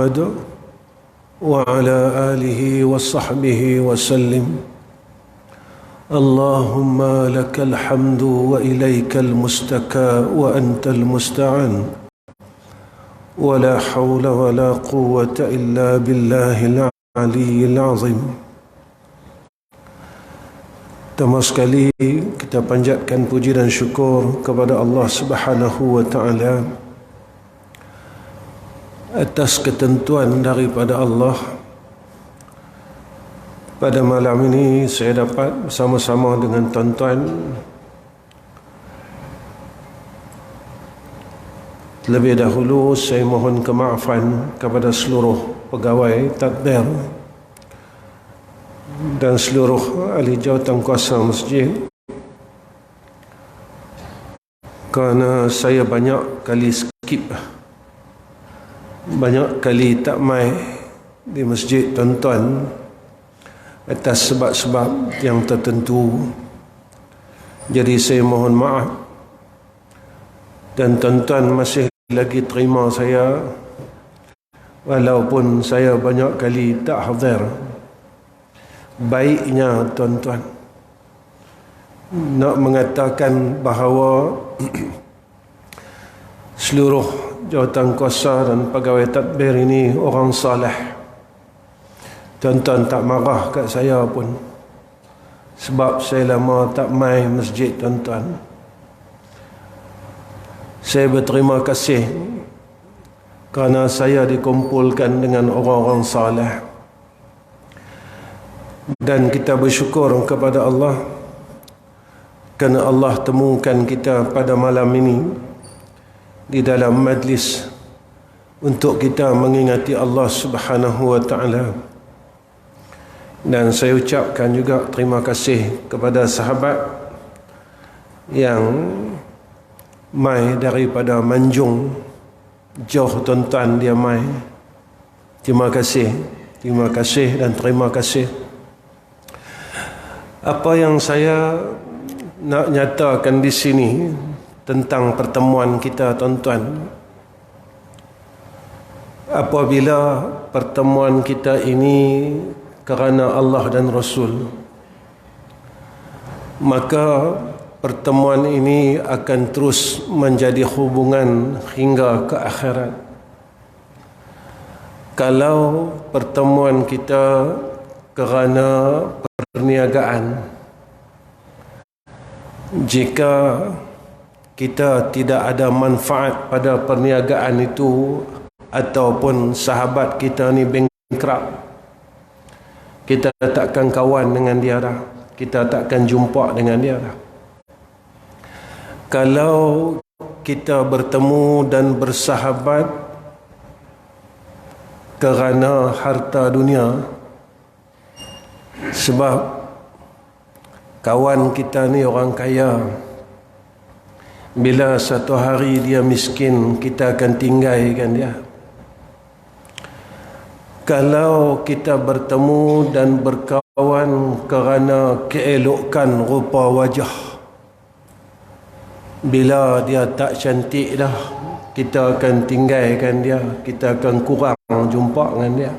محمد وعلى آله وصحبه وسلم. اللهم لك الحمد وإليك المستكى وأنت المستعان، ولا حول ولا قوة إلا بالله العلي العظيم. Pertama sekali kita panjatkan puji dan syukur kepada Allah Subhanahu wa taala atas ketentuan daripada Allah. Pada malam ini saya dapat bersama-sama dengan tuan-tuan terlebih dahulu saya mohon kemaafan kepada seluruh pegawai tadbir dan seluruh ahli jawatankuasa masjid kerana saya banyak kali skip, banyak kali tak mai di masjid tuan-tuan atas sebab-sebab yang tertentu. Jadi saya mohon maaf, dan tuan-tuan masih lagi terima saya walaupun saya banyak kali tak hadir. Baiknya tuan-tuan nak mengatakan bahawa seluruh jawatankuasa dan pegawai tadbir ini orang saleh. Tuan-tuan tak marah kat saya pun sebab saya lama tak mai masjid tuan-tuan. Saya berterima kasih kerana saya dikumpulkan dengan orang-orang saleh. Dan kita bersyukur kepada Allah kerana Allah temukan kita pada malam ini di dalam majlis untuk kita mengingati Allah Subhanahu wa taala. Dan saya ucapkan juga terima kasih kepada sahabat yang mai daripada Manjung, jauh tuan-tuan dia mai. Terima kasih dan terima kasih. Apa yang saya nak nyatakan di sini tentang pertemuan kita tuan-tuan, apabila pertemuan kita ini kerana Allah dan Rasul, maka pertemuan ini akan terus menjadi hubungan hingga ke akhirat. Kalau pertemuan kita kerana perniagaan, jika kita tidak ada manfaat pada perniagaan itu ataupun sahabat kita ni bankrupt, kita takkan kawan dengan dia dah, kita takkan jumpa dengan dia dah. Kalau kita bertemu dan bersahabat kerana harta dunia, sebab kawan kita ni orang kaya, bila satu hari dia miskin, kita akan tinggalkan dia. Kalau kita bertemu dan berkawan kerana keelokan rupa wajah, bila dia tak cantik dah, kita akan tinggalkan dia, kita akan kurang jumpa dengan dia.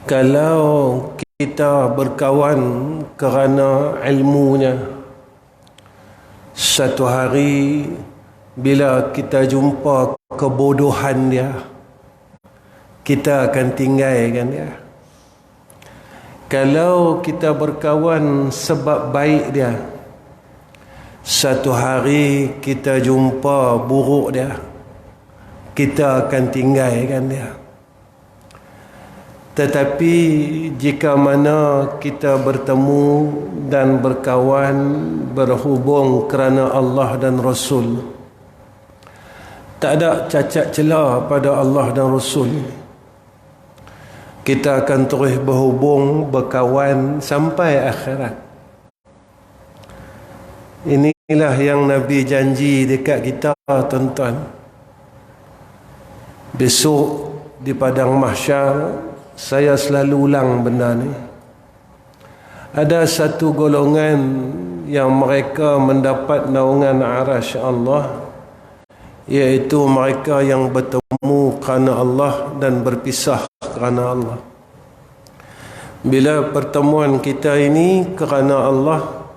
Kalau kita berkawan kerana ilmunya, satu hari bila kita jumpa kebodohan dia, kita akan tinggalkan dia. Kalau kita berkawan sebab baik dia, satu hari kita jumpa buruk dia, kita akan tinggalkan dia. Tetapi jika mana kita bertemu dan berkawan, berhubung kerana Allah dan Rasul, tak ada cacat celah pada Allah dan Rasul, kita akan terus berhubung, berkawan sampai akhirat. Inilah yang Nabi janji dekat kita tuan-tuan. Besok di padang mahsyar, saya selalu ulang benda ni. Ada satu golongan yang mereka mendapat naungan arasy Allah, iaitu mereka yang bertemu kerana Allah dan berpisah kerana Allah. Bila pertemuan kita ini kerana Allah,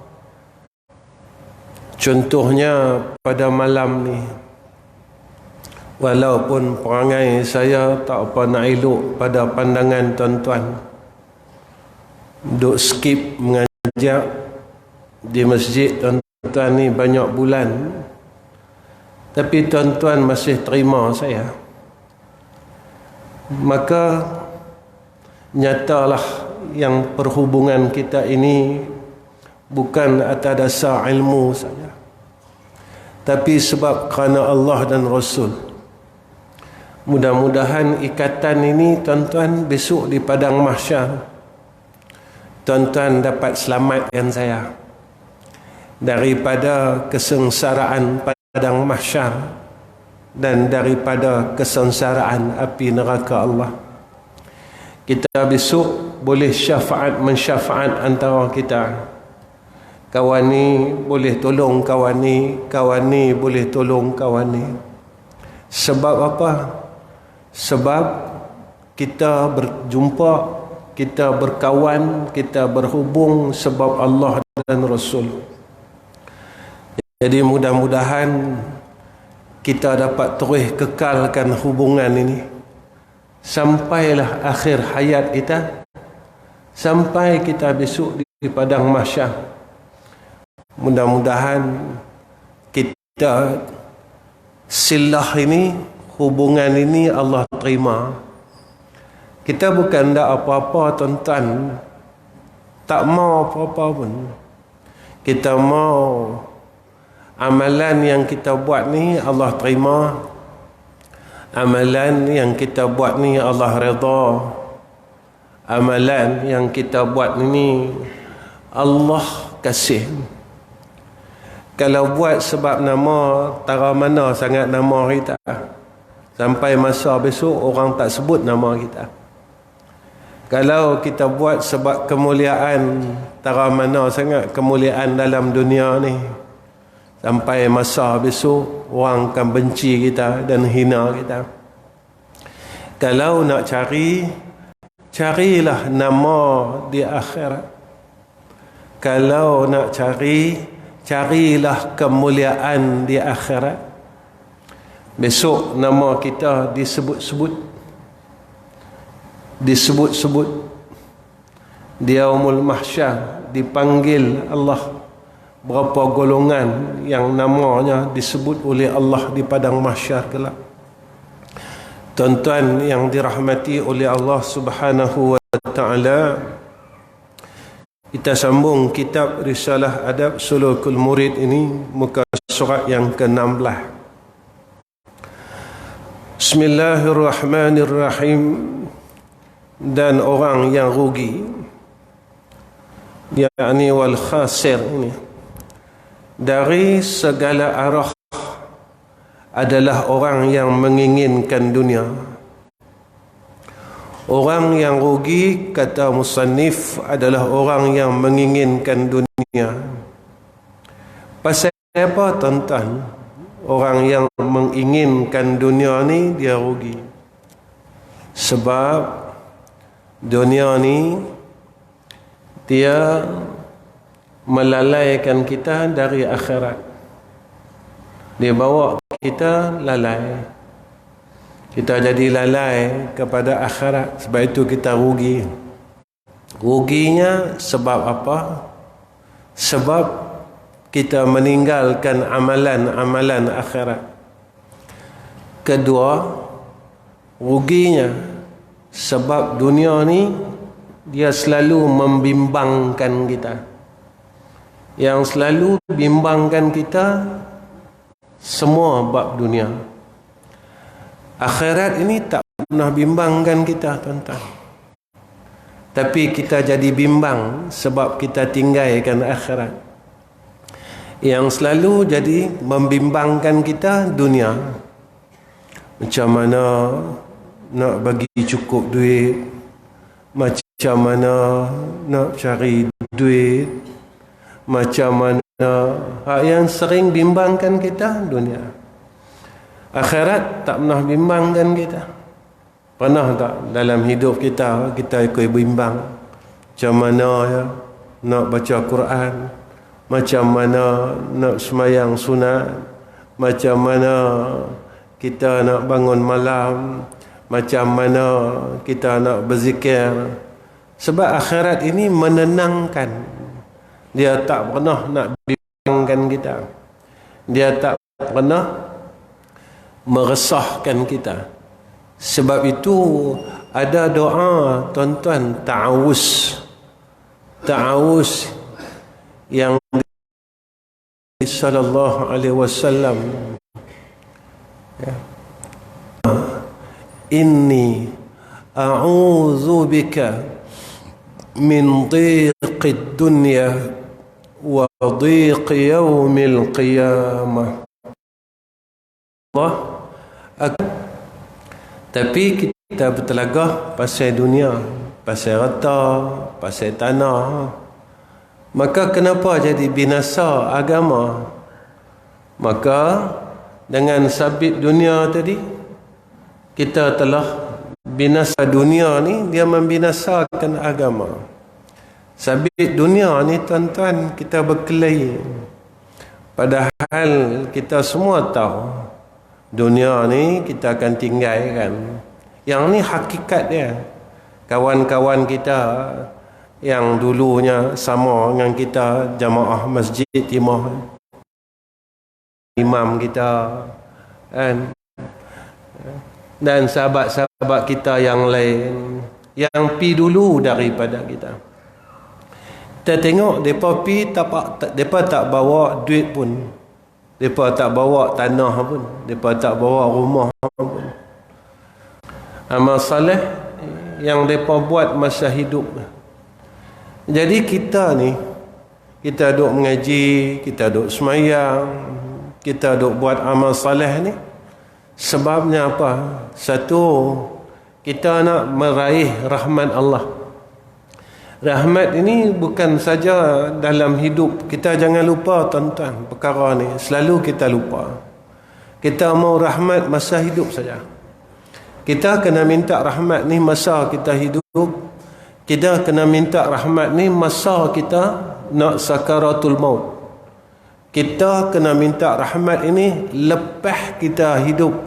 contohnya pada malam ni, walaupun perangai saya tak apa nak elok pada pandangan tuan-tuan, duk skip mengajak di masjid tuan-tuan ni banyak bulan, tapi tuan-tuan masih terima saya, maka nyatalah yang perhubungan kita ini bukan atas dasar ilmu saja, tapi sebab kerana Allah dan Rasul. Mudah-mudahan ikatan ini tuan-tuan besok di padang mahsyar, tuan-tuan dapat selamatkan saya daripada kesengsaraan padang mahsyar dan daripada kesengsaraan api neraka Allah. Kita besok boleh syafaat mensyafaat antara kita. Kawan ni boleh tolong kawan ni, kawan ni boleh tolong kawan ni. Sebab apa? Sebab kita berjumpa, kita berkawan, kita berhubung sebab Allah dan Rasul. Jadi mudah-mudahan kita dapat terus kekalkan hubungan ini sampailah akhir hayat kita, sampai kita besok di padang mahsyar. Mudah-mudahan kita silah ini, hubungan ini Allah terima. Kita bukan tak apa-apa tuan-tuan, tak mau apa-apa pun. Kita mau amalan yang kita buat ni Allah terima, amalan yang kita buat ni Allah redha, amalan yang kita buat ni Allah kasih. Kalau buat sebab nama, tara mana sangat nama kita, sampai masa besok orang tak sebut nama kita. Kalau kita buat sebab kemuliaan, tara mana sangat kemuliaan dalam dunia ni, sampai masa besok orang akan benci kita dan hina kita. Kalau nak cari, carilah nama di akhirat. Kalau nak cari, carilah kemuliaan di akhirat. Besok nama kita disebut-sebut, disebut-sebut di yaumul mahsyar, dipanggil Allah. Berapa golongan yang namanya disebut oleh Allah di padang mahsyar kelak. Tuan-tuan yang dirahmati oleh Allah Subhanahu wa taala, kita sambung kitab Risalah Adab Sulukul Murid ini, muka surat yang ke-16. Bismillahirrahmanirrahim. Dan orang yang rugi, yakni wal khasir ini, dari segala arah adalah orang yang menginginkan dunia. Orang yang rugi, kata musannif, adalah orang yang menginginkan dunia. Pasal apa tuan-tuan? Orang yang menginginkan dunia ni dia rugi. Sebab dunia ni dia melalaikan kita dari akhirat. Dia bawa kita lalai. Kita jadi lalai kepada akhirat. Sebab itu kita rugi. Ruginya sebab apa? Sebab kita meninggalkan amalan-amalan akhirat. Kedua, ruginya sebab dunia ni dia selalu membimbangkan kita. Yang selalu bimbangkan kita semua bab dunia. Akhirat ini tak pernah bimbangkan kita tuan-tuan. Tapi kita jadi bimbang sebab kita tinggalkan akhirat. Yang selalu jadi membimbangkan kita dunia. Macam mana nak bagi cukup duit, macam mana nak cari duit, macam mana yang sering bimbangkan kita dunia. Akhirat tak pernah bimbangkan kita. Pernah tak dalam hidup kita ikut bimbang macam mana ya nak baca Quran, macam mana nak semayang sunat, macam mana kita nak bangun malam, macam mana kita nak berzikir. Sebab akhirat ini menenangkan. Dia tak pernah nak bimbangkan kita. Dia tak pernah meresahkan kita. Sebab itu ada doa tuan-tuan, ta'awuz yang sallallahu alaihi wasallam, ya. Inni a'udzu bika min dhiqid dunya wa dhiqi yaumil qiyamah. Allah, tapi kita bertelagah pasal dunia, pasal harta, pasal tanah. Maka kenapa jadi binasa agama? Maka dengan sabit dunia tadi, kita telah binasa dunia ni, dia membinasakan agama. Sabit dunia ni tuan-tuan, kita berkelahi. Padahal kita semua tahu dunia ni kita akan tinggalkan. Yang ni hakikat dia. Kawan-kawan kita yang dulunya sama dengan kita, jamaah Masjid Timah, imam kita kan, dan sahabat-sahabat kita yang lain yang pi dulu daripada kita. Kita tengok mereka tak bawa duit pun, mereka tak bawa tanah pun, mereka tak bawa rumah pun. Amal saleh yang mereka buat masa hidup. Jadi kita ni, kita duk mengaji, kita duk semayang, kita duk buat amal saleh ni, sebabnya apa? Satu, kita nak meraih rahmat Allah. Rahmat ini bukan saja dalam hidup. Kita jangan lupa tuan-tuan, perkara ni selalu kita lupa. Kita mau rahmat masa hidup saja. Kita kena minta rahmat ni masa kita hidup. Kita kena minta rahmat ni masa kita nak sakaratul maut. Kita kena minta rahmat ini lepas kita hidup.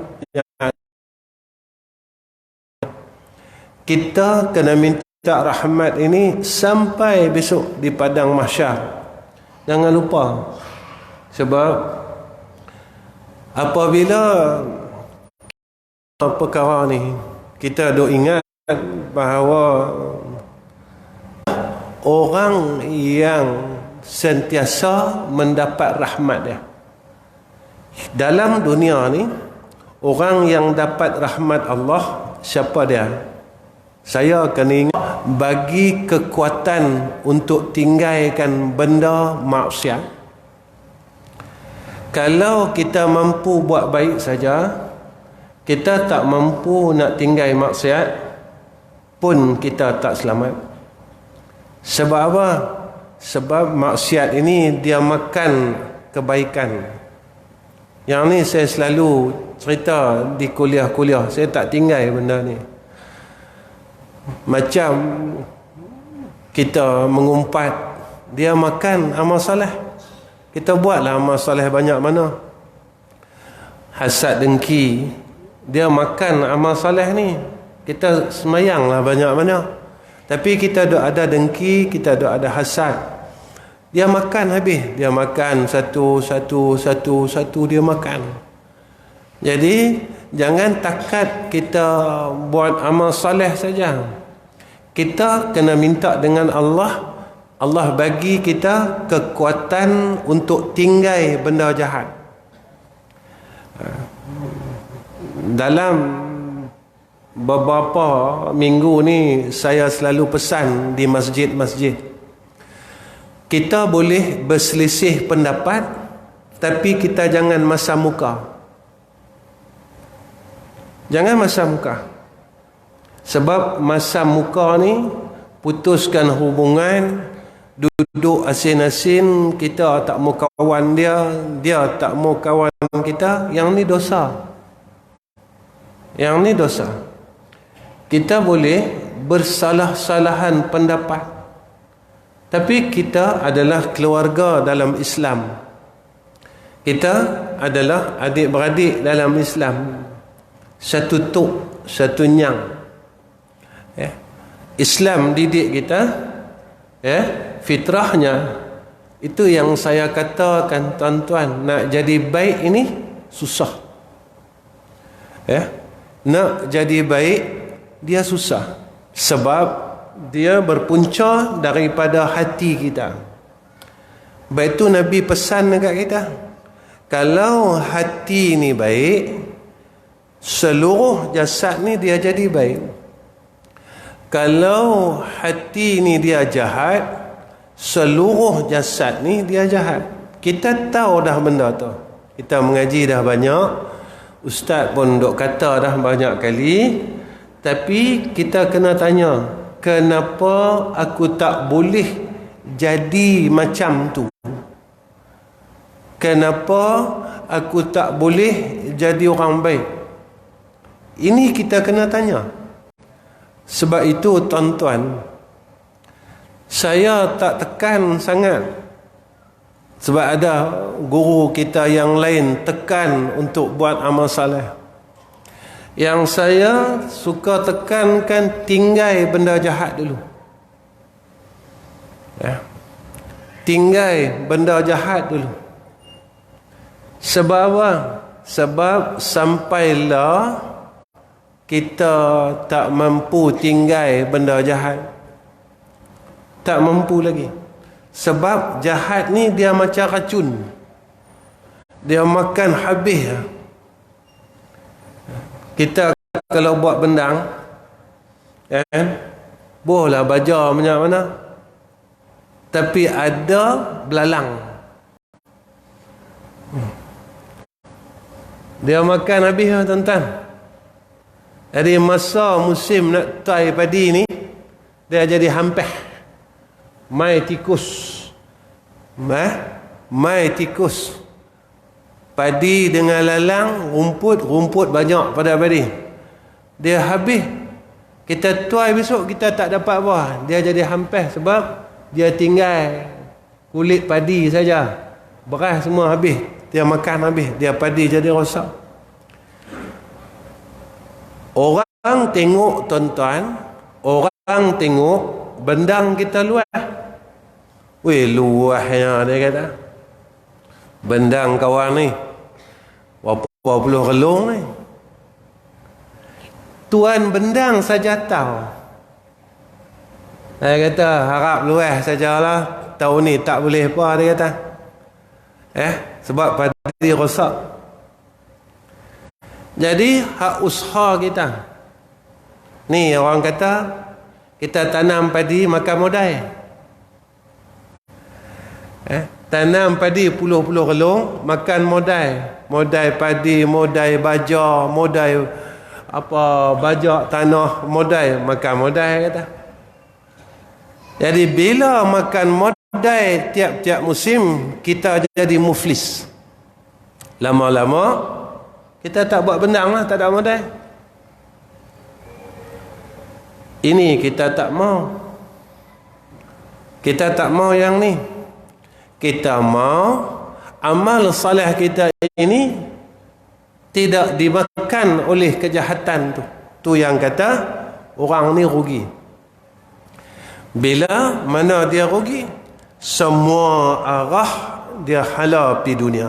Kita kena minta rahmat ini sampai besok di padang mahsyar. Jangan lupa. Sebab apabila perkara ni kita duk ingat bahawa orang yang sentiasa mendapat rahmat dia dalam dunia ni, orang yang dapat rahmat Allah, siapa dia? Saya kena ingat, bagi kekuatan untuk tinggalkan benda maksiat. Kalau kita mampu buat baik saja, kita tak mampu nak tinggal maksiat pun, kita tak selamat. Sebab apa? Sebab maksiat ini dia makan kebaikan. Yang ni saya selalu cerita di kuliah-kuliah. Saya tak tinggal benda ni. Macam kita mengumpat, dia makan amal soleh. Kita buatlah amal soleh banyak mana. Hasad dengki, dia makan amal soleh ni. Kita semayanglah banyak mana. Tapi kita ada dengki, kita ada hasad. Dia makan habis. Dia makan satu dia makan. Jadi jangan takat kita buat amal soleh saja. Kita kena minta dengan Allah. Allah bagi kita kekuatan untuk tinggal benda jahat. Dalam beberapa minggu ni saya selalu pesan di masjid-masjid, kita boleh berselisih pendapat, tapi kita jangan masam muka. Jangan masam muka. Sebab masam muka ni putuskan hubungan, duduk asin-asin, kita tak mau kawan dia, dia tak mau kawan kita. Yang ni dosa. Yang ni dosa. Kita boleh bersalah-salahan pendapat, tapi kita adalah keluarga dalam Islam. Kita adalah adik-beradik dalam Islam. Satu tok, satu nyang. Islam didik kita, fitrahnya. Itu yang saya katakan, tuan-tuan, nak jadi baik ini susah. Nak jadi baik dia susah, sebab dia berpunca daripada hati kita. Sebab itu Nabi pesan dekat kita, kalau hati ni baik, seluruh jasad ni dia jadi baik. Kalau hati ni dia jahat, seluruh jasad ni dia jahat. Kita tahu dah benda tu. Kita mengaji dah banyak, ustaz pun duk kata dah banyak kali. Tapi kita kena tanya, kenapa aku tak boleh jadi macam tu? Kenapa aku tak boleh jadi orang baik? Ini kita kena tanya. Sebab itu, tuan-tuan, saya tak tekan sangat. Sebab ada guru kita yang lain tekan untuk buat amal saleh. Yang saya suka tekankan, tinggal benda jahat dulu. Tinggal benda jahat dulu. Sebab apa? Sebab sampailah kita tak mampu tinggal benda jahat. Tak mampu lagi. Sebab jahat ni dia macam racun. Dia makan habis. Kita kalau buat bendang, bolehlah baja banyak mana, tapi ada belalang. Dia makan habis, tuan-tuan. Jadi masa musim nak tuai padi ni, dia jadi hampeh. Mai tikus. Mai tikus. Padi dengan lalang, rumput banyak pada padi. Dia habis. Kita tuai besok, kita tak dapat apa. Dia jadi hampeh sebab dia tinggal kulit padi saja. Beras semua habis. Dia makan habis. Dia padi jadi rosak. Orang tengok, tuan-tuan, orang tengok bendang kita luas. Weh, luasnya dia kata. Bendang kawan ni berapa puluh relung ni. Tuan bendang saja tahu. Dia kata harap luas sajalah, tahun ni tak boleh apa, dia kata. Sebab padi rosak. Jadi hak usaha kita ni, orang kata kita tanam padi makan modal. Tanam padi puluh-puluh relung, makan modal. Modal padi, modal baja, modal apa, bajak tanah, modal, makan modal kata. Jadi bila makan modal tiap-tiap musim, kita jadi muflis. Lama-lama kita tak buat bendang lah, tak ada modal. Ini kita tak mau. Kita tak mau yang ni. Kita mau amal saleh kita ini tidak dimakan oleh kejahatan tu. Tu yang kata orang ni rugi. Bila mana dia rugi? Semua arah dia hala pi dunia.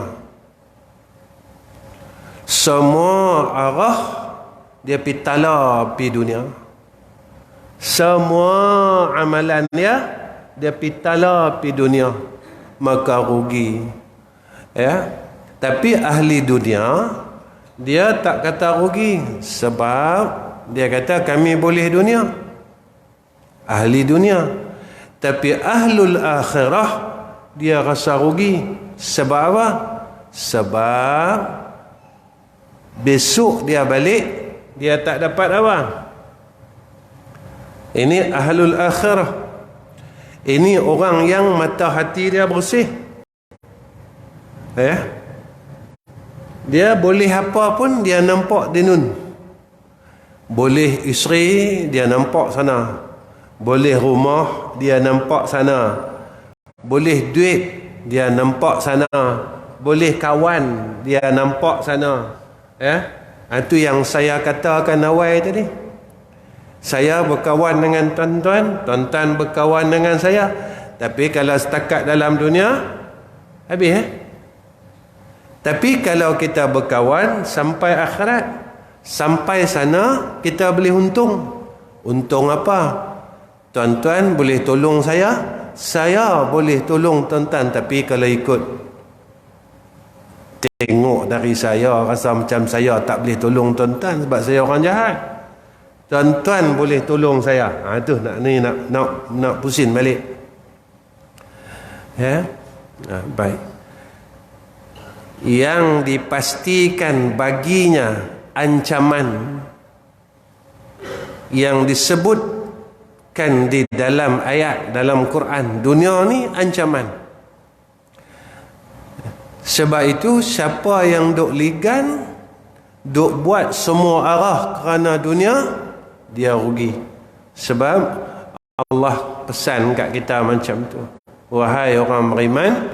Semua arah dia pi tala pi dunia. Semua amalan dia pi tala pi dunia, maka rugi. Tapi ahli dunia dia tak kata rugi, sebab dia kata kami boleh dunia. Ahli dunia. Tapi ahlul akhirah dia rasa rugi. Sebab apa? Sebab besok dia balik, dia tak dapat apa? Ini ahlul akhirah. Ini orang yang mata hati dia bersih. Dia boleh apa pun dia nampak dinun. Boleh isteri, dia nampak sana. Boleh rumah, dia nampak sana. Boleh duit, dia nampak sana. Boleh kawan, dia nampak sana. Itu yang saya katakan awal tadi. Saya berkawan dengan tuan-tuan, tuan-tuan berkawan dengan saya. Tapi kalau setakat dalam dunia, habis. Tapi kalau kita berkawan sampai akhirat, sampai sana kita boleh untung. Untung apa? Tuan-tuan boleh tolong saya boleh tolong tuan-tuan. Tapi kalau ikut tengok dari saya, rasa macam saya tak boleh tolong tuan-tuan sebab saya orang jahat. Tuan-tuan boleh tolong saya. Itu nak pusing balik. Baik. Yang dipastikan baginya ancaman yang disebutkan di dalam ayat dalam Quran, dunia ni ancaman. Sebab itu siapa yang duk ligan, duk buat semua arah kerana dunia, dia rugi. Sebab Allah pesan kat kita macam tu. Wahai orang beriman,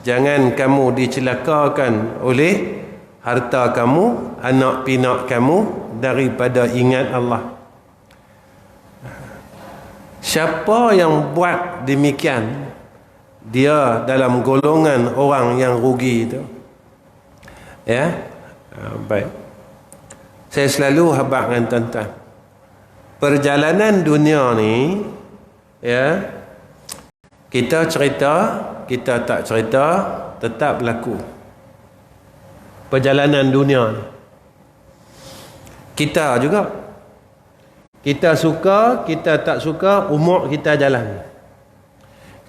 jangan kamu dicelakakan oleh harta kamu, anak pinak kamu daripada ingat Allah. Siapa yang buat demikian, dia dalam golongan orang yang rugi itu. Baik. Saya selalu habaq dengan tuan-tuan. Perjalanan dunia ni, kita cerita, kita tak cerita, tetap berlaku. Perjalanan dunia ni. Kita juga. Kita suka, kita tak suka, umur kita jalan.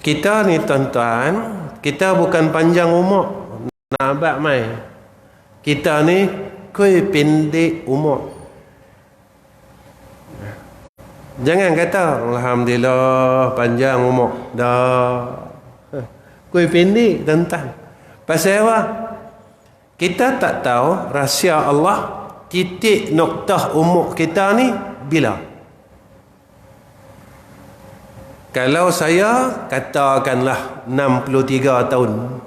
Kita ni tuan-tuan, kita bukan panjang umur. Nak abad mai. Kita ni kui pendek umur. Jangan kata alhamdulillah panjang umur. Dah. Kui pendek tuan-tuan. Pasal apa? Kita tak tahu rahsia Allah, titik noktah umur kita ni bila. Kalau saya katakanlah 63 tahun,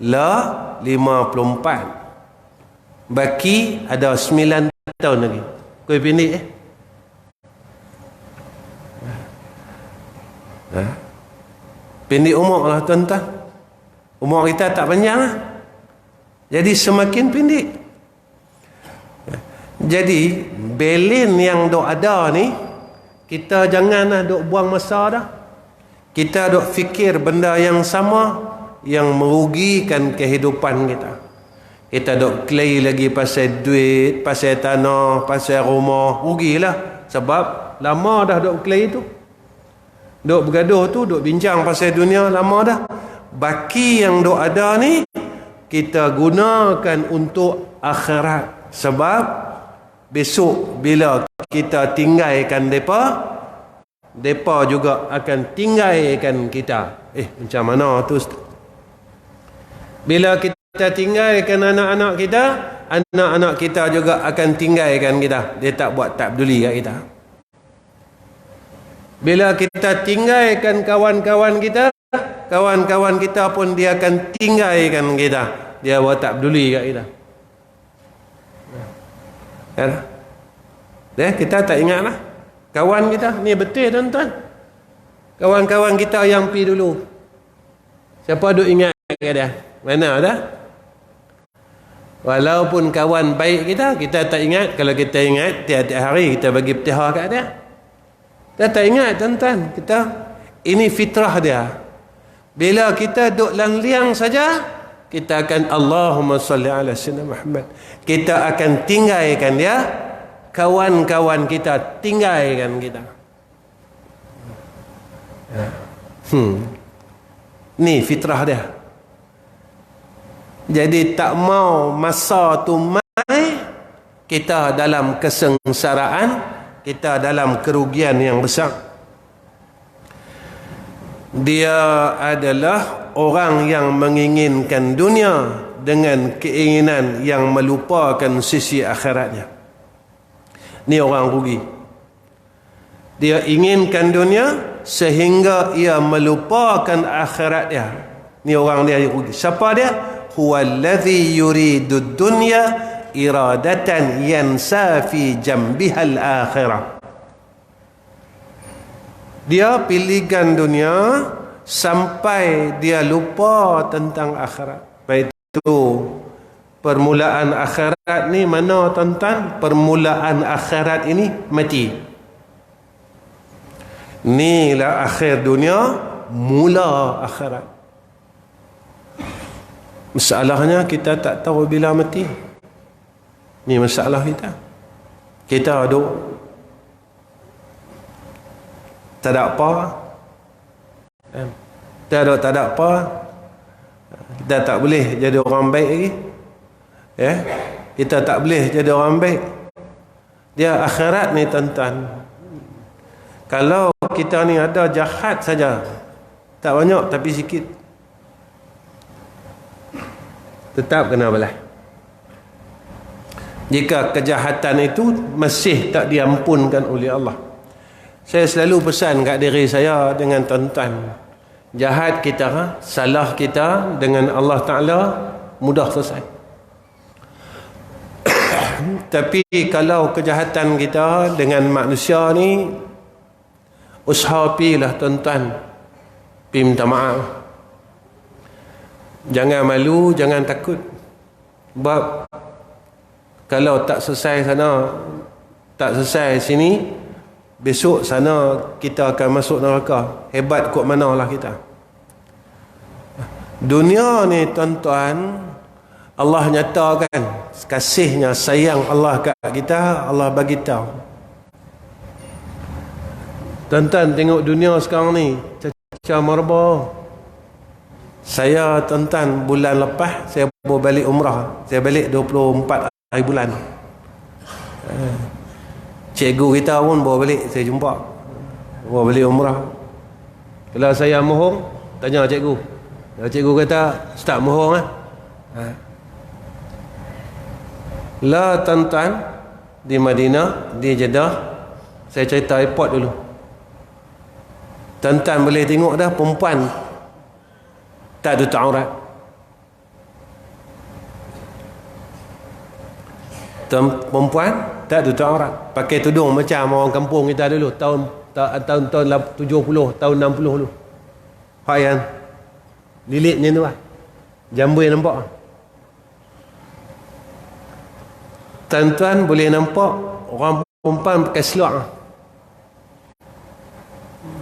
lah 54, baki ada 9 tahun lagi. Kui pendek pendek umur lah tuan-tuan. Umur kita tak panjang lah. Jadi semakin pendek. Jadi belen yang dok ada ni, kita janganlah dok buang masa dah. Kita dok fikir benda yang sama yang merugikan kehidupan kita. Kita dok clay lagi pasal duit, pasal tanah, pasal rumah, rugilah. Sebab lama dah dok clay tu. Dok bergaduh tu, dok bincang pasal dunia lama dah. Baki yang dok ada ni kita gunakan untuk akhirat. Sebab besok bila kita tinggalkan depa juga akan tinggalkan kita. Macam mana tu? Bila kita tinggalkan anak-anak kita, anak-anak kita juga akan tinggalkan kita. Dia tak peduli kat kita. Bila kita tinggalkan kawan-kawan kita, kawan-kawan kita pun dia akan tinggalkan kita. Dia tak peduli kat kita. Kita tak ingat lah. Kawan kita ni betul tuan-tuan. Kawan-kawan kita yang pi dulu, siapa duk ingat kat dia? Mana dah? Walaupun kawan baik kita tak ingat. Kalau kita ingat, tiap-tiap hari kita bagi petihar kat dia. Kita tak ingat tuan-tuan. Ini fitrah dia. Bila kita duk liang saja, kita akan Allahumma salli ala sayyidina Muhammad. Kita akan tinggalkan dia. Kawan-kawan kita tinggalkan kita. Ni fitrah dia. Jadi tak mau masa tu mai, kita dalam kesengsaraan, kita dalam kerugian yang besar. Dia adalah orang yang menginginkan dunia dengan keinginan yang melupakan sisi akhiratnya. Ni orang rugi. Dia inginkan dunia sehingga ia melupakan akhirat dia. Ni orang dia rugi. Siapa dia? Huwallazi yuridud dunya iradatan yansa fi jambihal akhirah. Dia pilihkan dunia sampai dia lupa tentang akhirat. Baik itu permulaan akhirat ni mana tuan-tuan? Permulaan akhirat ini mati. Inilah akhir dunia, mula akhirat. Masalahnya kita tak tahu bila mati. Ni masalah kita. Kita duk tak ada apa. Tak ada apa. Kita tak boleh jadi orang baik lagi. Ya, kita tak boleh jadi orang baik. Dia akhirat ni tuan-tuan. Kalau kita ni ada jahat saja, tak banyak tapi sikit, tetap kena balas. Jika kejahatan itu masih tak diampunkan oleh Allah. Saya selalu pesan kat diri saya dengan tuan-tuan, jahat kita, salah kita dengan Allah Ta'ala mudah selesai. Tapi kalau kejahatan kita dengan manusia ni, usaha pilah tuan-tuan, pi minta maaf. Jangan malu, jangan takut. Sebab kalau tak selesai sana, tak selesai sini, besok sana kita akan masuk neraka. Hebat kot manalah kita. Dunia ni tuan-tuan, Allah nyatakan kasihnya, sayang Allah kat kita, Allah bagi tahu. Tuan-tuan tengok dunia sekarang ni, cacah marba. Saya tuan-tuan bulan lepas saya bawa balik umrah. Saya balik 24 hari bulan. Cikgu kita pun bawa balik, saya jumpa. Bawa balik umrah. Kalau saya mohong, tanya cikgu. Kalau cikgu kata, "Ustaz mohong lah." Lah tuan-tuan, di Madinah, di Jeddah, saya cerita airport dulu. Tuan-tuan boleh tengok dah perempuan tak tutup aurat. Perempuan tak tutup aurat, pakai tudung macam orang kampung kita dulu tahun 70, tahun 60 dulu. Hak yang lilit macam tu lah, jambul nampak. Tuan-tuan boleh nampak orang perempuan pakai seluar.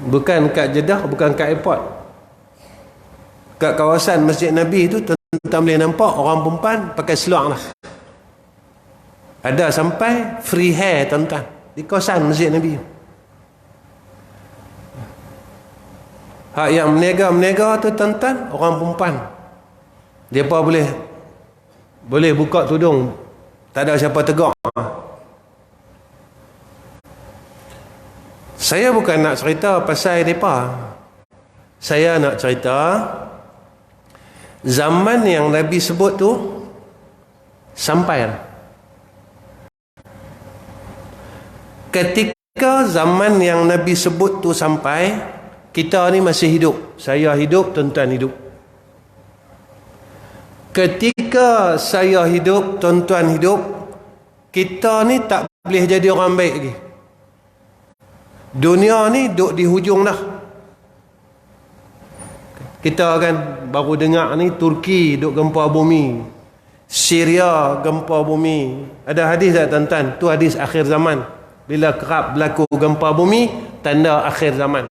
Bukan kat Jeddah, bukan kat airport. Kat kawasan Masjid Nabi tu tuan-tuan boleh nampak orang perempuan pakai seluar lah. Ada sampai free hair tuan-tuan di kawasan Masjid Nabi. Hak yang menega-menega tu tuan-tuan, orang perempuan. Depa boleh buka tudung, tak ada siapa tegur. Saya bukan nak cerita pasal mereka. Saya nak cerita zaman yang Nabi sebut tu sampai. Ketika zaman yang Nabi sebut tu sampai, kita ni masih hidup. Saya hidup, tuan-tuan hidup. Ketika saya hidup, tuan-tuan hidup, kita ni tak boleh jadi orang baik lagi. Dunia ni duduk di hujung dah. Kita kan baru dengar ni Turki duduk gempa bumi, Syria gempa bumi. Ada hadis tak tuan-tuan? Tu hadis akhir zaman. Bila kerap berlaku gempa bumi, tanda akhir zaman.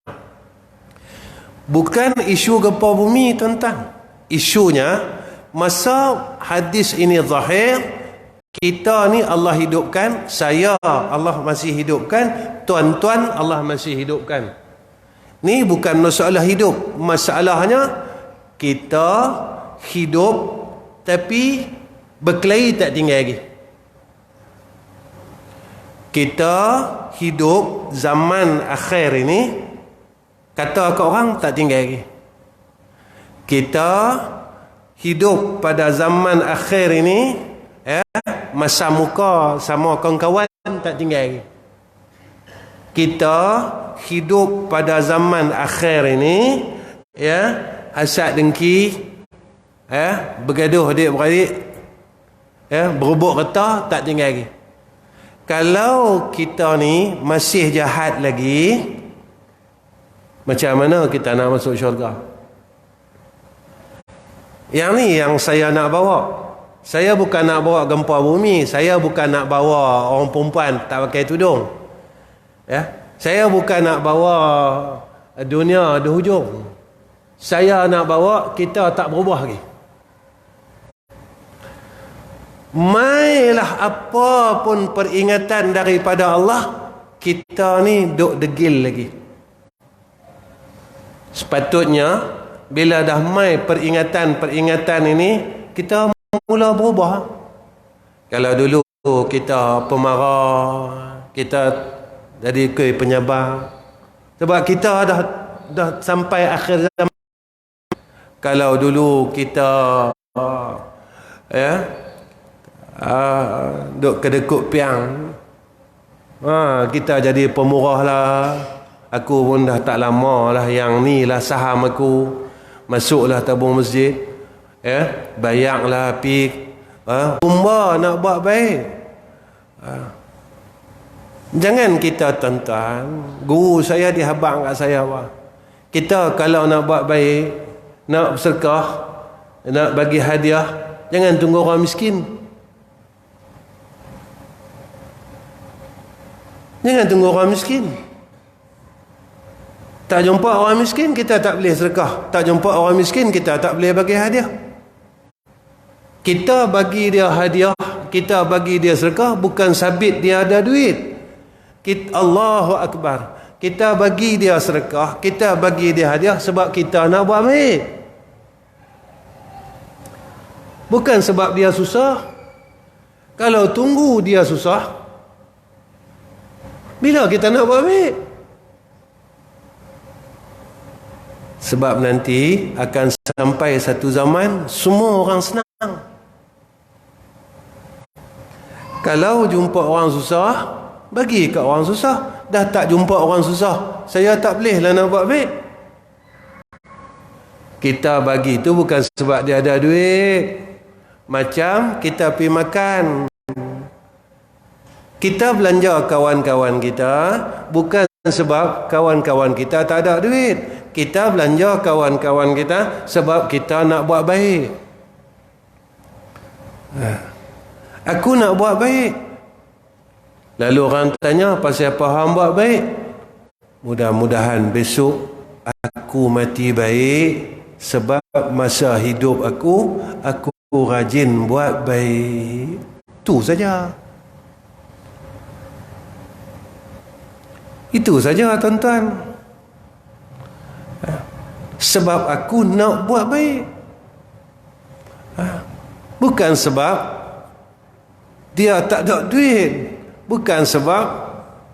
Bukan isu gempa bumi tuan-tuan. Isunya masa hadis ini zahir, kita ni Allah hidupkan, saya Allah masih hidupkan, tuan-tuan Allah masih hidupkan. Ni bukan masalah hidup. Masalahnya kita hidup tapi berkelahi tak tinggal lagi. Kita hidup zaman akhir ini, kata kat orang tak tinggal lagi. Kita hidup pada zaman akhir ini, masa muka sama kawan-kawan tak tinggal lagi. Kita hidup pada zaman akhir ini, ya, hasad dengki, ya, bergaduh adik-beradik, ya, berebut kereta, tak tinggal lagi. Kalau kita ni masih jahat lagi, macam mana kita nak masuk syurga? Yang ni yang saya nak bawa. Saya bukan nak bawa gempa bumi, saya bukan nak bawa orang perempuan tak pakai tudung. Ya, saya bukan nak bawa dunia di hujung. Saya nak bawa kita tak berubah lagi. Mailah apa pun peringatan daripada Allah, kita ni duk degil lagi. Sepatutnya bila dah mai peringatan ini, kita mula berubah. Kalau dulu kita pemarah, kita jadi penyabar, sebab kita dah sampai akhir zaman. Kalau dulu kita duk kedekut piang, kita jadi pemurah lah. Aku pun dah tak lama lah, yang ni lah saham aku, masuklah tabung masjid, ya, bayarlah pik, umrah nak buat baik. Jangan kita tuan-tuan, guru saya dihabang kat saya apa, kita kalau nak buat baik, nak bersedekah, nak bagi hadiah, jangan tunggu orang miskin. Jangan tunggu orang miskin. Tak jumpa orang miskin, kita tak boleh sedekah. Tak jumpa orang miskin, kita tak boleh bagi hadiah. Kita bagi dia hadiah, kita bagi dia sedekah, bukan sabit dia ada duit. Allahu Akbar. Kita bagi dia sedekah, kita bagi dia hadiah sebab kita nak buat baik, bukan sebab dia susah. Kalau tunggu dia susah, bila kita nak buat baik? Sebab nanti akan sampai satu zaman semua orang senang. Kalau jumpa orang susah, bagi kat orang susah. Dah tak jumpa orang susah, saya tak boleh lah nak buat baik. Kita bagi tu bukan sebab dia ada duit. Macam kita pergi makan, kita belanja kawan-kawan kita bukan sebab kawan-kawan kita tak ada duit. Kita belanja kawan-kawan kita sebab kita nak buat baik. Aku nak buat baik. Lalu orang tanya, pasal apa hang buat baik? Mudah-mudahan besok aku mati baik, sebab masa hidup aku rajin buat baik. Itu saja. Itu saja tuan-tuan. Sebab aku nak buat baik, bukan sebab dia tak ada duit, bukan sebab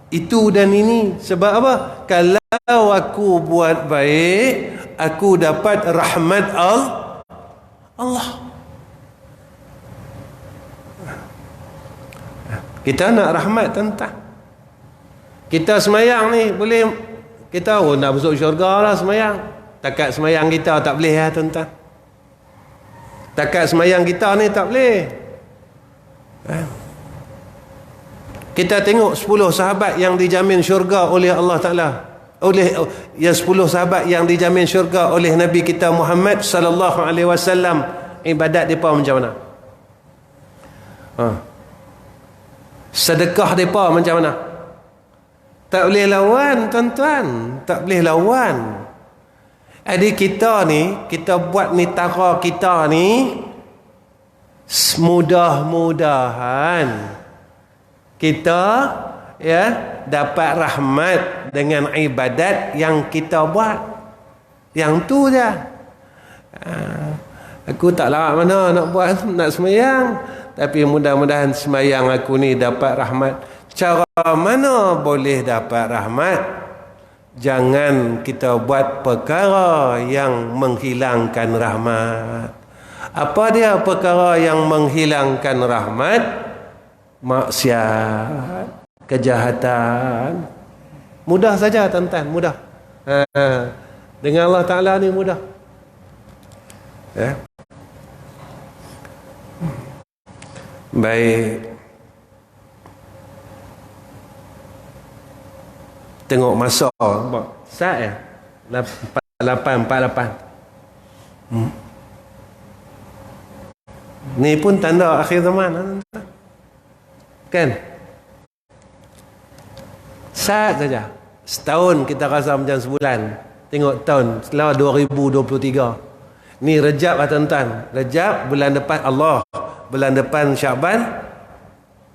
itu dan ini. Sebab apa? Kalau aku buat baik, aku dapat rahmat Allah. Kita nak rahmat tuan-tuan. Kita semayang ni boleh, kita nak masuk syurga lah semayang. Takat semayang kita tak boleh lah tuan-tuan. Takat semayang kita ni tak boleh. Kita tengok 10 sahabat yang dijamin syurga oleh Allah Ta'ala, oleh 10 sahabat yang dijamin syurga oleh Nabi kita Muhammad sallallahu alaihi wasallam. Ibadat depa macam mana? Sedekah depa macam mana? Tak boleh lawan tuan-tuan, tak boleh lawan. Jadi kita ni, kita buat ni tara kita ni, mudah-mudahan kita dapat rahmat dengan ibadat yang kita buat. Yang tu je. Aku tak lawak mana nak buat, nak semayang, tapi mudah-mudahan semayang aku ni dapat rahmat. Cara mana boleh dapat rahmat? Jangan kita buat perkara yang menghilangkan rahmat. Apa dia perkara yang menghilangkan rahmat? Maksiat. kejahatan. Mudah saja tuan-tuan, mudah. Dengan Allah Ta'ala ni mudah. Ya. Baik. Tengok masa. Saat ya? 48. Ni pun tanda akhir zaman. Kan? Saat saja. Setahun kita rasa macam sebulan. Tengok tahun setelah 2023. Ni Rejab lah tuan-tuan. Rejab, bulan depan Allah. Bulan depan Syaban.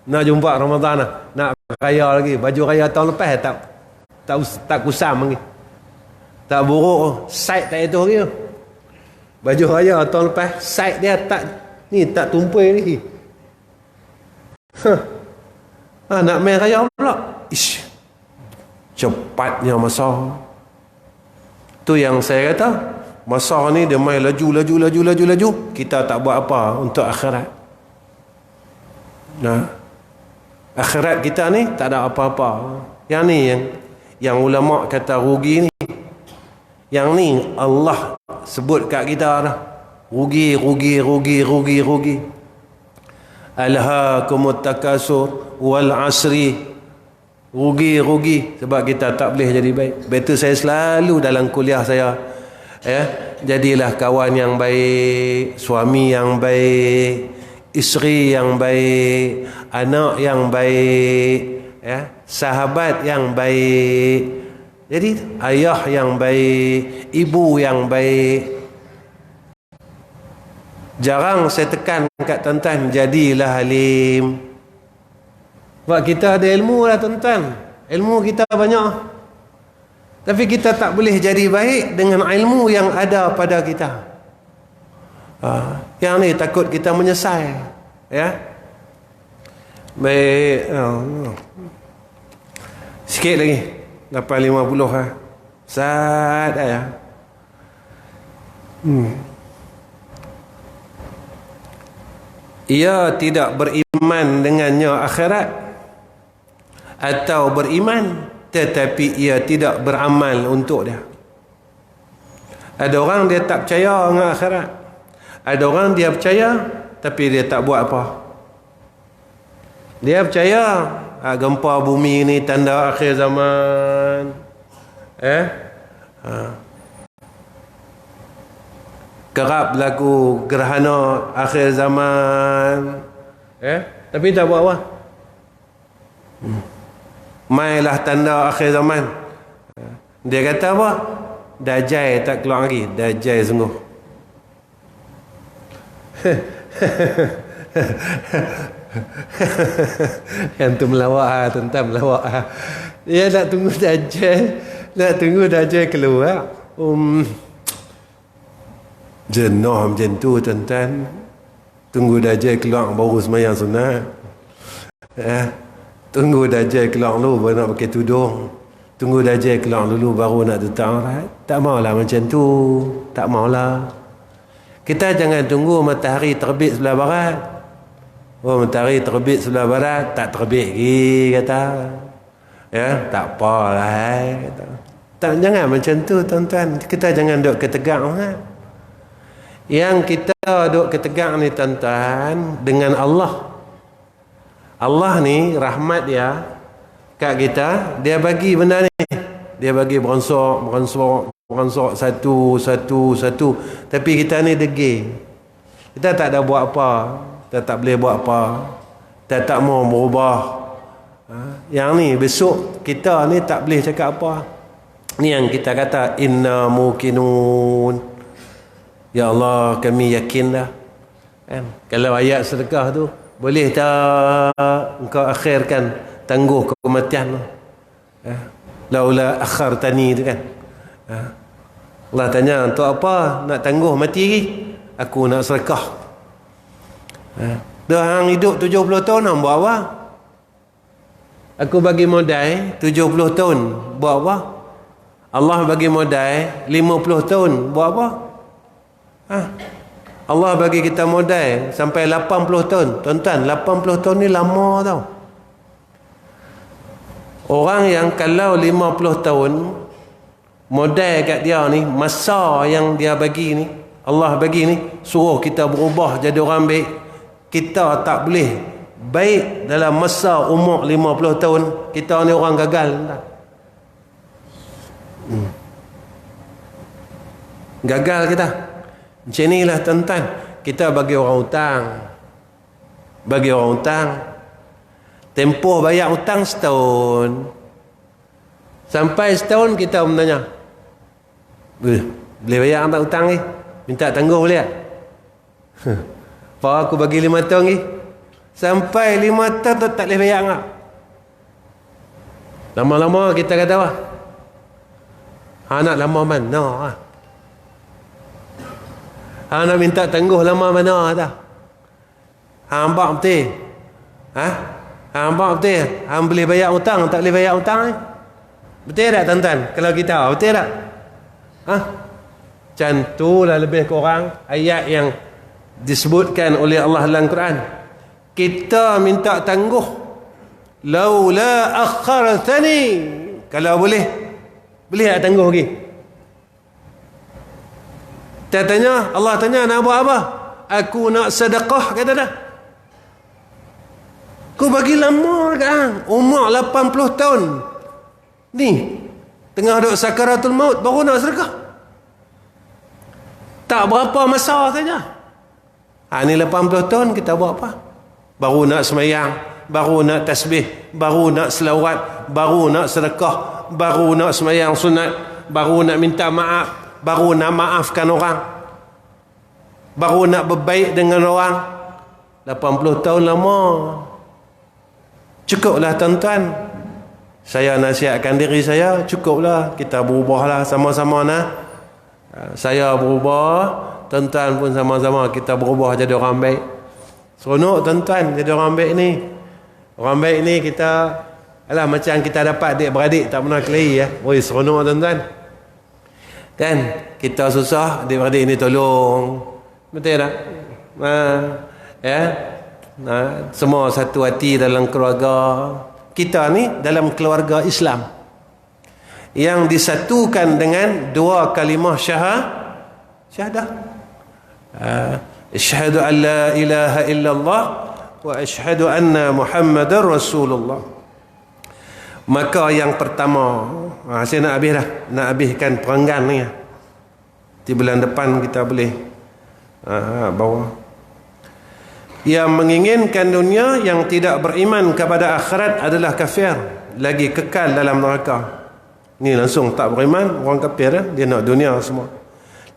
Nak jumpa Ramadan lah. Nak raya lagi. Baju raya tahun lepas tak kusam lagi. Tak buruk. Side tak itu lagi. Baju raya tahun lepas. Side dia tak tumpai lagi. Nak main raya pula. Ish. Cepatnya masa. Tu yang saya kata, masa ni dia main laju. Kita tak buat apa untuk akhirat. Nah, akhirat kita ni tak ada apa-apa. Yang ni yang ulama kata rugi ni. Yang ni Allah sebut kat kita dah. Rugi. Alhaakumut takasur wal asri. Rugi sebab kita tak boleh jadi baik. Betul, saya selalu dalam kuliah saya, jadilah kawan yang baik, suami yang baik, isteri yang baik, anak yang baik, sahabat yang baik. Jadi ayah yang baik, ibu yang baik. Jarang saya tekan kat tuan-tuan, jadilah halim. Sebab kita ada ilmu lah tuan-tuan. Ilmu kita banyak. Tapi kita tak boleh jadi baik dengan ilmu yang ada pada kita. Yang ni takut kita menyesal. Ya. Baik. Sikit lagi. 8.50 lah. Sat ya. Ia tidak beriman dengannya akhirat, atau beriman tetapi ia tidak beramal untuk dia. Ada orang dia tak percaya dengan akhirat. Ada orang dia percaya tapi dia tak buat apa. Dia percaya gempa bumi ni tanda akhir zaman. Kerap berlaku gerhana akhir zaman. Tapi tak buat apa. Mailah tanda akhir zaman. Dia kata apa? Dajjal tak keluar lagi. Dajjal sungguh. Yang tu melawak tentang melawak. Dia nak tunggu Dajjal. Nak tunggu Dajjal keluar. Jenuh macam tu tuan-tuan. Tunggu Dajjal keluar baru sembahyang sunat. Tunggu Dajjal keluar dulu baru nak pakai tudung. Tunggu Dajjal keluar dulu baru nak tutup aurat. Tak maulah macam tu. Tak maulah. Kita jangan tunggu matahari terbit sebelah barat. Matahari terbit sebelah barat, tak terbit lagi kata. Tak apalah kata. Tak, jangan macam tu tuan-tuan. Kita jangan duduk ketegak sangat. Yang kita duduk ketegak ni tuan-tuan dengan Allah. Allah ni rahmat dia kat kita, dia bagi benda ni. Dia bagi beransur satu. Tapi kita ni degil. Kita tak ada buat apa. Kita tak boleh buat apa. Kita tak mau berubah. Yang ni besok kita ni tak boleh cakap apa. Ni yang kita kata inna muqinun. Ya Allah, kami yakin dah. Kalau ayat sedekah tu, boleh tak engkau akhirkan tangguh kematian tu? Laula akhartani tu kan. Allah tanya, untuk apa nak tangguh mati lagi? Aku nak sedekah. Dah hang hidup 70 tahun nak buat apa? Aku bagi modal 70 tahun buat apa? Allah bagi modal 50 tahun buat apa? Allah bagi kita modal sampai 80 tahun. Tuan-tuan, 80 tahun ni lama tau. Orang yang kalau 50 tahun modal kat dia ni, masa yang dia bagi ni, Allah bagi ni, suruh kita berubah jadi orang baik. Kita tak boleh baik dalam masa umur 50 tahun. Kita ni orang gagal. Gagal kita. Macam inilah tuan-tuan. Kita bagi orang hutang. Bagi orang hutang. Tempoh bayar hutang setahun. Sampai setahun kita bertanya, boleh bayar tak hutang ni? Minta tangguh boleh tak? Pak aku bagi 5 tahun ni. Sampai 5 tahun tu tak boleh bayar tak? Lama-lama kita kata apa? Nak lama mana? Nak minta tangguh lama mana tak? Hamba betul. Hamba betul. Hamba boleh bayar hutang, tak boleh bayar hutang ni. Betul tak tuan-tuan? Kalau kita, betul tak? Macam itulah lebih kurang ayat yang disebutkan oleh Allah dalam Quran. Kita minta tangguh. Laula akhartani. Kalau boleh tak tangguh lagi? Dia tanya, Allah tanya, nak buat apa? Aku nak sedekah, kata dah. Kau bagi lama kan? Umur 80 tahun. Ni, tengah duduk sakaratul maut, baru nak sedekah. Tak berapa masa saja. Ni 80 tahun kita buat apa? Baru nak semayang, baru nak tasbih, baru nak selawat, baru nak sedekah, baru nak semayang sunat, baru nak minta maaf, baru nak maafkan orang, baru nak berbaik dengan orang. 80 tahun lama. Cukuplah tuan-tuan. Saya nasihatkan diri saya, cukuplah. Kita berubahlah sama-sama nah. Saya berubah, tuan-tuan pun sama-sama kita berubah jadi orang baik. Seronok tuan-tuan jadi orang baik ni. Orang baik ni kita, macam kita dapat adik-beradik tak pernah kelahi ya. Oi, seronok tuan-tuan. Kan? Kita susah, adik-beradik ni tolong. Betul tak? Semua satu hati dalam keluarga. Kita ni dalam keluarga Islam yang disatukan dengan dua kalimah syahadah. Asyhadu an la ilaha illallah wa asyhadu anna Muhammadar Rasulullah. Maka yang pertama, saya nak habis dah, nak habiskan perenggan ni. Di bulan depan kita boleh bawa. Yang menginginkan dunia, yang tidak beriman kepada akhirat adalah kafir, lagi kekal dalam neraka. Ni langsung tak beriman, orang kafir dia nak dunia semua.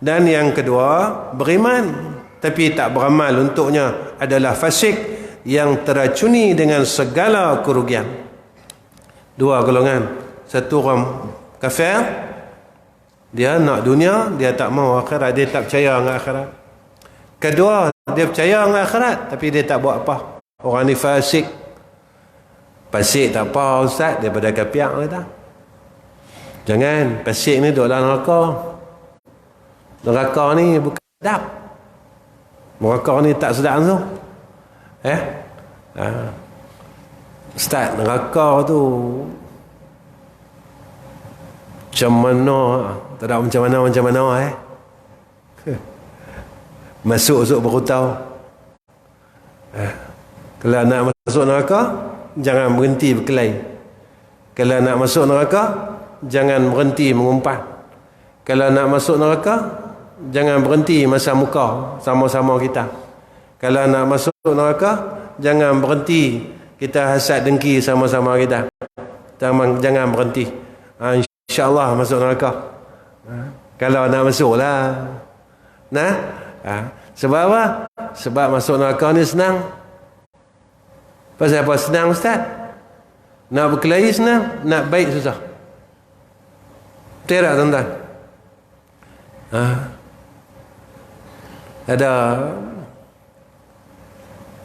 Dan yang kedua, beriman tapi tak beramal untuknya adalah fasik, yang teracuni dengan segala kerugian. Dua golongan. Satu orang kafir, dia nak dunia, dia tak mau akhirat, dia tak percaya dengan akhirat. Kedua, dia percaya dengan akhirat tapi dia tak buat apa. Orang ni fasik. Fasik tak apa ustaz, daripada kapiak kata. Jangan, fasik ni duduk dalam neraka. Neraka ni bukan sedap. Neraka ni tak sedap langsung. Ustaz, neraka tu macam mana? Tak ada macam mana Masuk baru tahu. Kalau nak masuk neraka, jangan berhenti berkelahi. Kalau nak masuk neraka, jangan berhenti mengumpat. Kalau nak masuk neraka, jangan berhenti masa muka sama-sama kita. Kalau nak masuk neraka, jangan berhenti kita hasad dengki sama-sama kita. Jangan berhenti. InsyaAllah masuk neraka. Kalau nak masuklah. Sebab apa? Sebab masuk neraka ni senang. Pasal apa senang ustaz? Nak berkelahi senang, nak baik susah. Betul tak tuan-tuan? Ada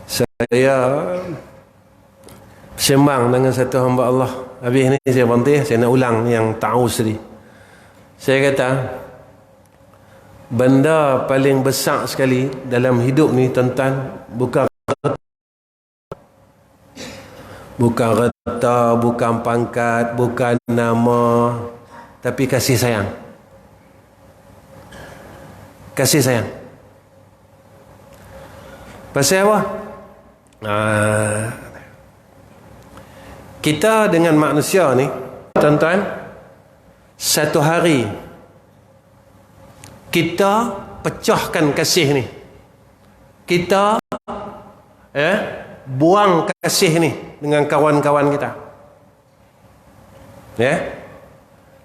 saya sembang dengan satu hamba Allah. Habis ni saya berhenti, saya nak ulang yang ta'awuz tadi. Saya kata, benda paling besar sekali dalam hidup ni tuan-tuan, Bukan reta, bukan pangkat, bukan nama, tapi kasih sayang. Kasih sayang. Pasal apa? Kita dengan manusia ni, tuan-tuan, satu hari kita pecahkan kasih ni. Kita buang kasih ni dengan kawan-kawan kita.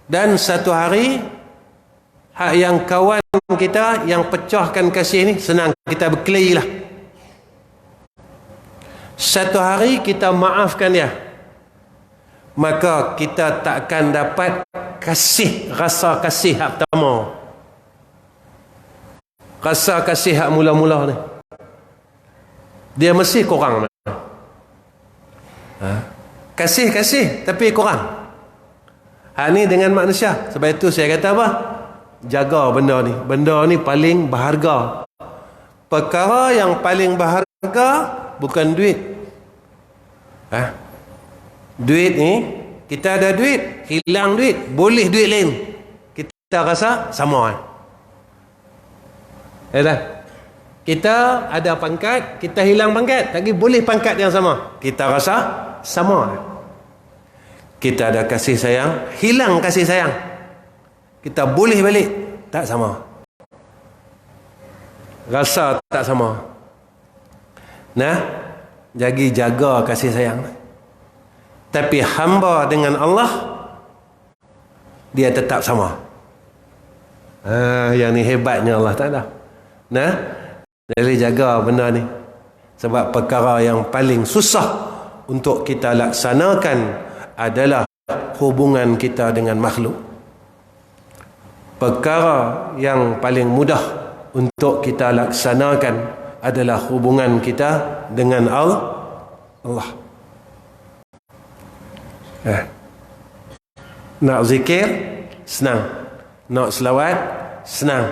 Dan satu hari hak yang kawan kita yang pecahkan kasih ni senang kita berkelahi lah. Satu hari kita maafkan dia, maka kita takkan dapat kasih, rasa kasih hak pertama, rasa kasih hak mula-mula ni. Dia mesti kurang. Kasih tapi kurang. Hak ni dengan manusia. Sebab itu saya kata apa? Jaga benda ni. Benda ni paling berharga. Perkara yang paling berharga bukan duit. Duit ni, kita ada duit, hilang duit, boleh duit lain, kita rasa sama. Kita ada pangkat, kita hilang pangkat, tapi boleh pangkat yang sama, kita rasa sama. Kita ada kasih sayang, hilang kasih sayang, kita boleh balik, tak sama, rasa tak sama. Jadi jaga kasih sayang. Tapi hamba dengan Allah, dia tetap sama. Yang ni hebatnya Allah Ta'ala. Jadi jaga benda ni. Sebab perkara yang paling susah untuk kita laksanakan adalah hubungan kita dengan makhluk. Perkara yang paling mudah untuk kita laksanakan adalah hubungan kita dengan Allah. Nak zikir senang, nak selawat senang,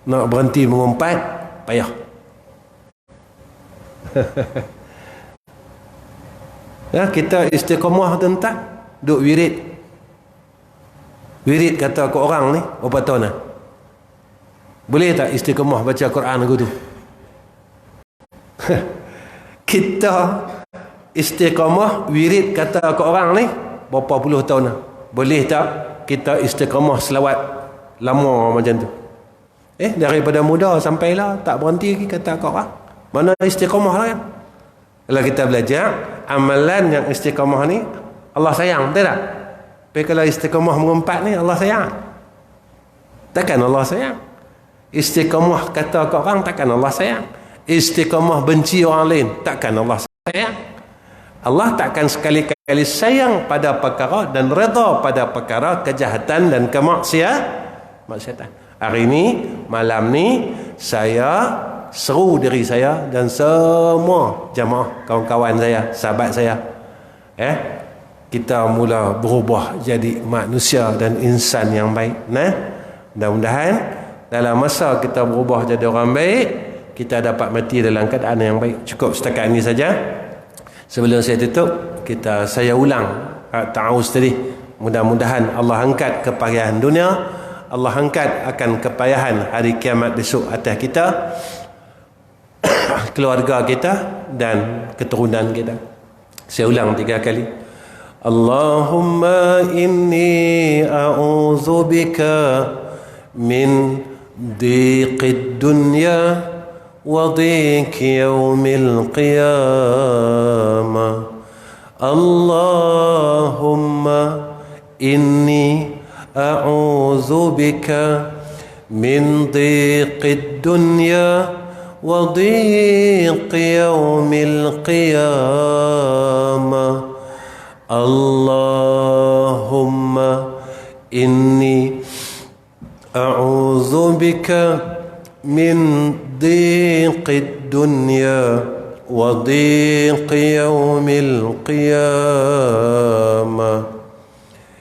nak berhenti mengumpat payah. Kita istiqamah tentang duk wirid kata ke orang ni berapa tahun dah? Boleh tak istiqamah baca Quran aku tu? Kita istiqamah wirid kata ke orang ni berapa puluh tahun dah? Boleh tak kita istiqamah selawat lama macam tu? Daripada muda sampailah tak berhenti lagi kata ke orang. Mana istiqamah lah kan? Kalau kita belajar amalan yang istiqamah ni Allah sayang, betul tak? Tapi kalau istiqamah mengumpat ni Allah sayang, takkan Allah sayang. Istiqamah kata ke orang, takkan Allah sayang. Istiqamah benci orang lain, takkan Allah sayang. Allah takkan sekali-kali sayang pada perkara dan redha pada perkara kejahatan dan kemaksiatan. Hari ini, malam ni, saya seru diri saya dan semua jamaah, kawan-kawan saya, sahabat saya, kita mula berubah jadi manusia dan insan yang baik. Mudah-mudahan dalam masa kita berubah jadi orang baik, kita dapat mati dalam keadaan yang baik. Cukup setakat ini saja. Sebelum saya tutup, saya ulang ta'awuz tadi. Mudah-mudahan Allah angkat kepayahan dunia, Allah angkat akan kepayahan hari kiamat besok atas kita, keluarga kita dan keturunan kita. Saya ulang 3 kali. Allahumma inni a'udzu bika min dhiqid dunya wa dhiqi yaumil qiyamah. Allahumma inni a'udzu bika min dhiqid dunya wa dhiqi yaumil qiyamah. Allahumma inni a'udzu bika min dhiqid dunya wa dhiqi yaumil qiyamah.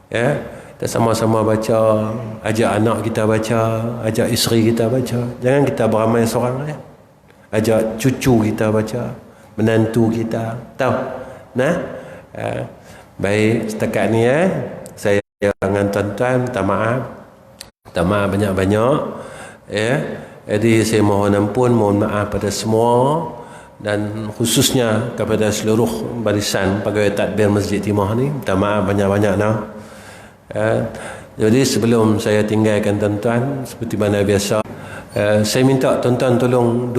Kita sama-sama baca, ajak anak kita baca, ajak isteri kita baca. Jangan kita beramai seorang, ajak cucu kita baca, menantu kita. Tahu Nah, baik setakat ni saya dengan tuan-tuan minta maaf banyak-banyak jadi saya mohon ampun, mohon maaf pada semua dan khususnya kepada seluruh barisan pegawai tadbir Masjid Timah ni, minta maaf banyak-banyak jadi sebelum saya tinggalkan tuan-tuan seperti mana biasa, saya minta tuan-tuan tolong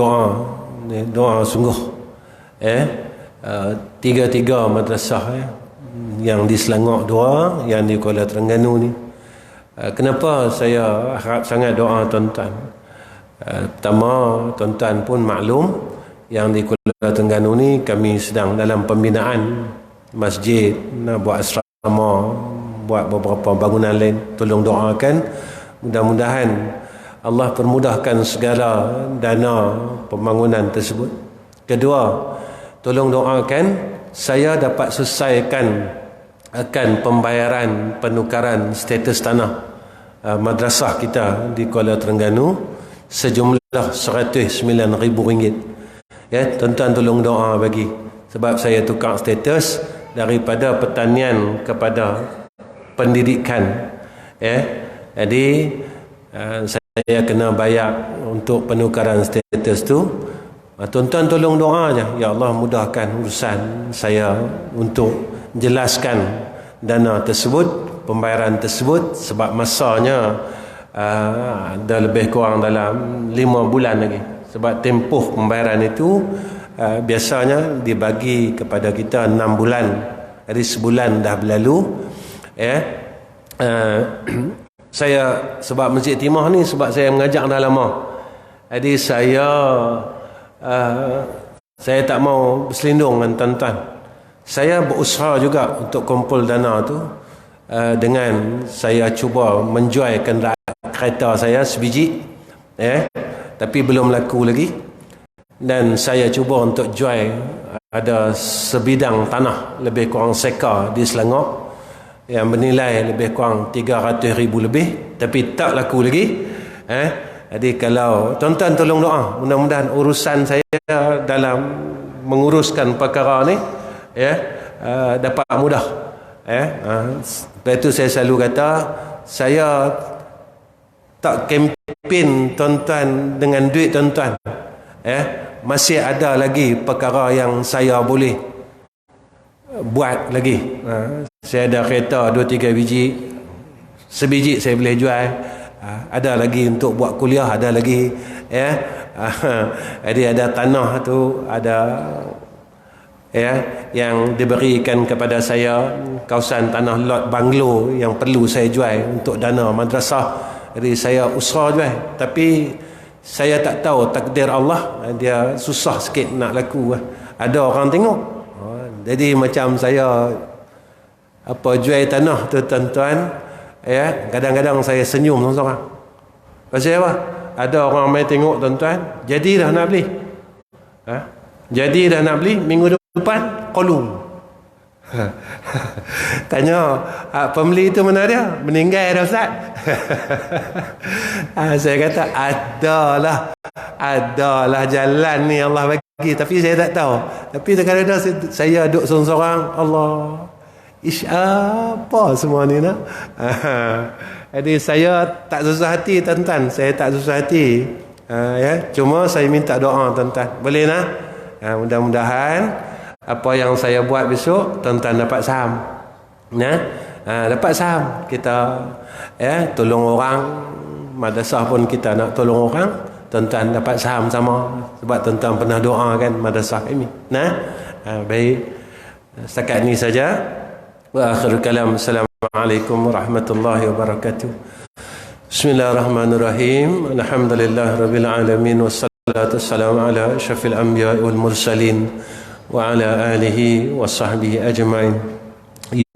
doa sungguh tiga madrasah yang di Selangor 2, yang di Kuala Terengganu ni. Kenapa saya harap sangat doa tuan-tuan? Pertama, tuan-tuan pun maklum yang di Kuala Terengganu ni kami sedang dalam pembinaan masjid, nak buat asrama, buat beberapa bangunan lain. Tolong doakan, mudah-mudahan Allah permudahkan segala dana pembangunan tersebut. Kedua, tolong doakan saya dapat selesaikan akan pembayaran penukaran status tanah madrasah kita di Kuala Terengganu sejumlah RM109,000. Tuan-tuan tolong doa bagi, sebab saya tukar status daripada pertanian kepada pendidikan. Jadi saya kena bayar untuk penukaran status tu. Tuan-tuan tolong doa je, ya Allah mudahkan urusan saya untuk jelaskan dana tersebut, pembayaran tersebut, sebab masanya ada lebih kurang dalam 5 bulan lagi. Sebab tempoh pembayaran itu biasanya dibagi kepada kita 6 bulan. Jadi sebulan dah berlalu. Saya sebab Masjid Timah ni, sebab saya mengajak dah lama. Jadi saya tak mau berselindung dengan tuan-tuan. Saya berusaha juga untuk kumpul dana tu dengan saya cuba menjual kereta saya sebiji, tapi belum laku lagi. Dan saya cuba untuk jual ada sebidang tanah lebih kurang seka di Selangor yang bernilai lebih kurang 300,000 lebih, tapi tak laku lagi. Jadi kalau tuan-tuan tolong doa, mudah-mudahan urusan saya dalam menguruskan perkara ni dapat mudah. Sebab itu saya selalu kata, saya tak kempen tuan-tuan dengan duit tuan-tuan. Masih ada lagi perkara yang saya boleh buat lagi. Saya ada kereta 2-3 biji, sebiji saya boleh jual. Ada lagi untuk buat kuliah, ada lagi jadi ada tanah tu, ada yang diberikan kepada saya, kawasan tanah lot banglo yang perlu saya jual untuk dana madrasah. Jadi saya usaha jual, tapi saya tak tahu takdir Allah, dia susah sikit nak laku. Ada orang tengok. Jadi macam saya jual tanah tu tuan-tuan, kadang-kadang saya senyum seorang. Pasal apa? Ada orang mai tengok tuan-tuan, jadi dah nak beli. Jadi dah nak beli, minggu depan kolong. Tanya, pembeli itu mana dia? Meninggal dah Ustaz. Saya kata, adalah jalan ni Allah bagi, tapi saya tak tahu. Tapi kadang-kadang saya duduk seorang-seorang, Allah, apa semua ni nak? Jadi saya tak susah hati tuan-tuan, saya tak susah hati. Cuma saya minta doa tuan-tuan. Boleh nak? Mudah-mudahan apa yang saya buat besok tuan-tuan dapat saham. Dapat saham. Kita tolong orang, madrasah pun kita nak tolong orang, tuan-tuan dapat saham sama, sebab tuan-tuan pernah doa kan madrasah ini. Baik. Setakat ini saja. Wa akhir kalam. Assalamualaikum warahmatullahi wabarakatuh. Bismillahirrahmanirrahim. Alhamdulillah rabbil alamin, wassalatu wassalamu ala asyrafil anbiya'i wal mursalin wa ala alihi wa sahbihi ajma'in.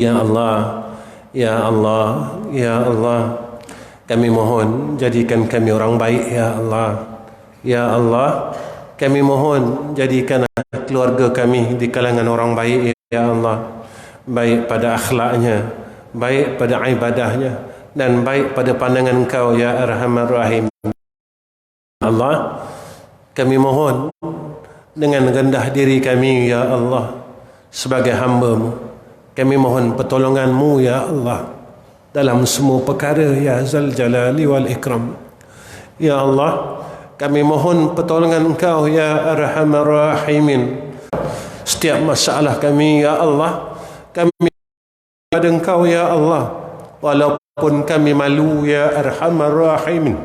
Ya Allah, ya Allah, ya Allah, kami mohon jadikan kami orang baik, ya Allah. Ya Allah, kami mohon jadikan keluarga kami di kalangan orang baik, ya Allah. Baik pada akhlaknya, baik pada ibadahnya, dan baik pada pandangan Engkau, ya Arhamar Rahim. Allah, kami mohon dengan rendah diri kami, ya Allah, sebagai hamba-Mu. Kami mohon pertolongan-Mu ya Allah dalam semua perkara ya Zal Jalali wal Ikram. Ya Allah, kami mohon pertolongan Engkau ya Arhamar Rahimin. Setiap masalah kami ya Allah, kami pada Engkau ya Allah, walaupun kami malu ya Arhamar Rahimin.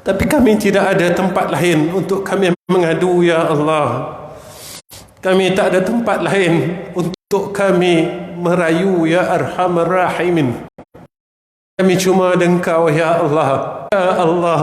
Tapi kami tidak ada tempat lain untuk kami mengadu ya Allah. Kami tak ada tempat lain untuk kami merayu ya Arhamar Rahimin. Kami cuma ada Engkau ya Allah. Ya Allah,